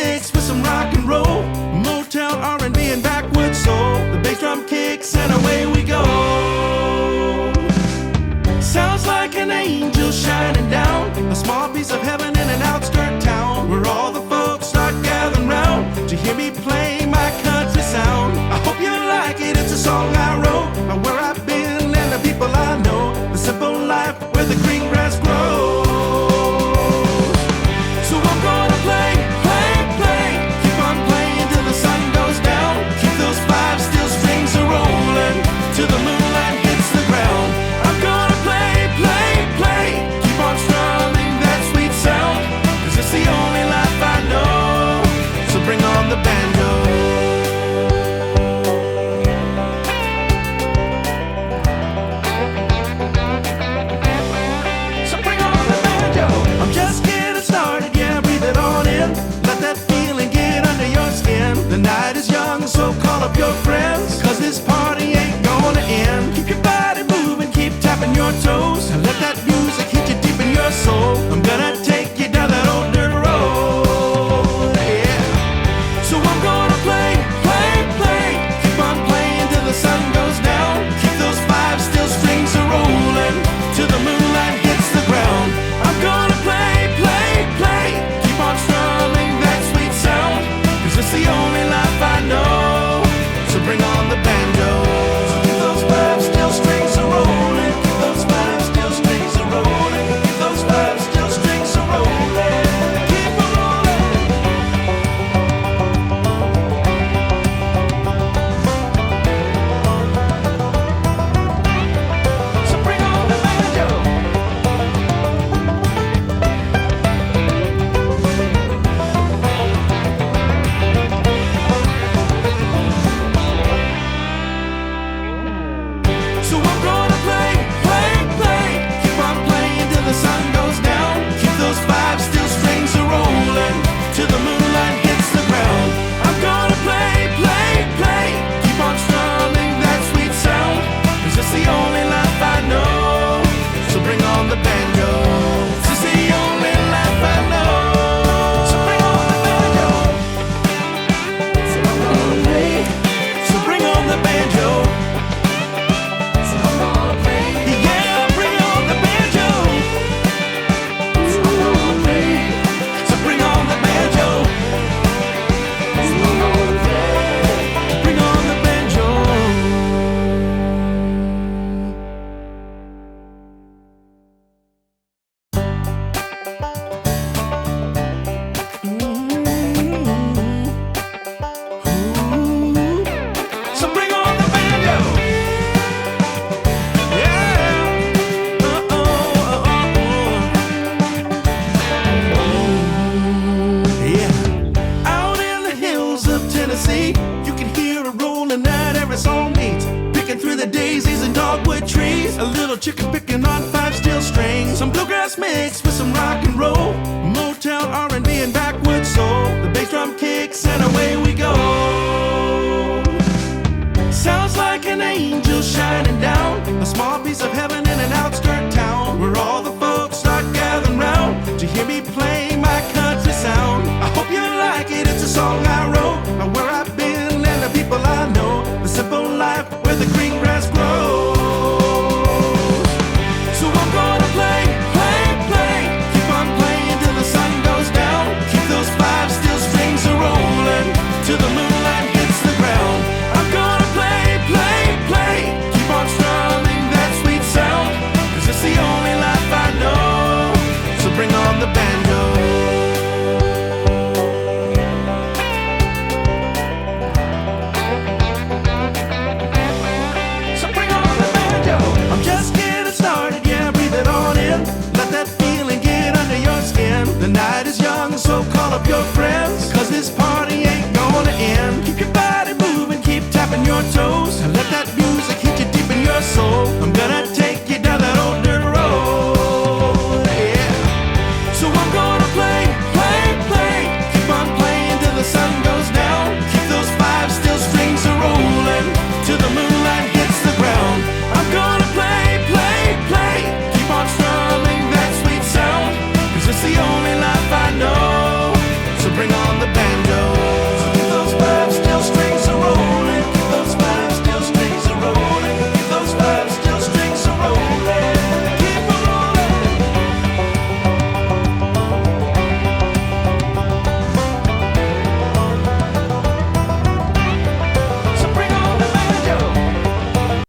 mixed with some rock and roll, Motown, R&B, and backwoods soul. The bass drum kicks and away we go. Sounds like an angel shining down, a small piece of heaven in an outskirt town, where all the folks start gathering round to hear me play my country sound. I hope you like it, it's a song I wrote about where I've been and the people I know, the simple life where the green grass grows. So I'm gonna play, play, play, keep on playing till the sun goes down. Keep those five steel strings a-rolling till the moonlight hits the ground. I'm gonna play, play, play, keep on strumming that sweet sound, 'cause it's the only life I know. So bring on the banjo. So bring on the banjo. I'm just getting started, yeah, breathe it on in. Let that feeling get under your skin. The night is young, so call up your friends, 'cause this party ain't gonna end. Keep your body moving, keep tapping your toes, and let that music hit you deep in your soul. I'm gonna take you down that old dirt road, yeah. So I'm gonna play, play, play, keep on playing till the sun goes down. Keep those five steel strings a-rolling till the moonlight hits the ground. I'm gonna play, play, play, keep on strumming that sweet sound, 'cause it's the only life I know. So bring on the banjo. So keep those five steel strings a-rolling, keep those five steel strings a-rolling, keep those five steel strings a-rolling, keep 'em rolling. So bring on the banjo. So I'm gonna play, play, play, keep on playing till the sun goes down. Keep those five steel strings a-rolling till the moonlight hits the ground. I'm gonna play, play, play, keep on strumming that sweet sound, 'cause it's the only life I know. So bring on the banjo. It's the only life I know. So bring on the banjo. So I'm gonna play. So bring on the banjo. Yeah, bring on the banjo. So bring on the banjo. Bring on the banjo. So bring on the banjo. Yeah. Yeah. Out in the hills of Tennessee, you can hear a rolling at every song beat, picking through the daisies and dogwood trees. A little chicken picking on five steel strings. Some bluegrass mix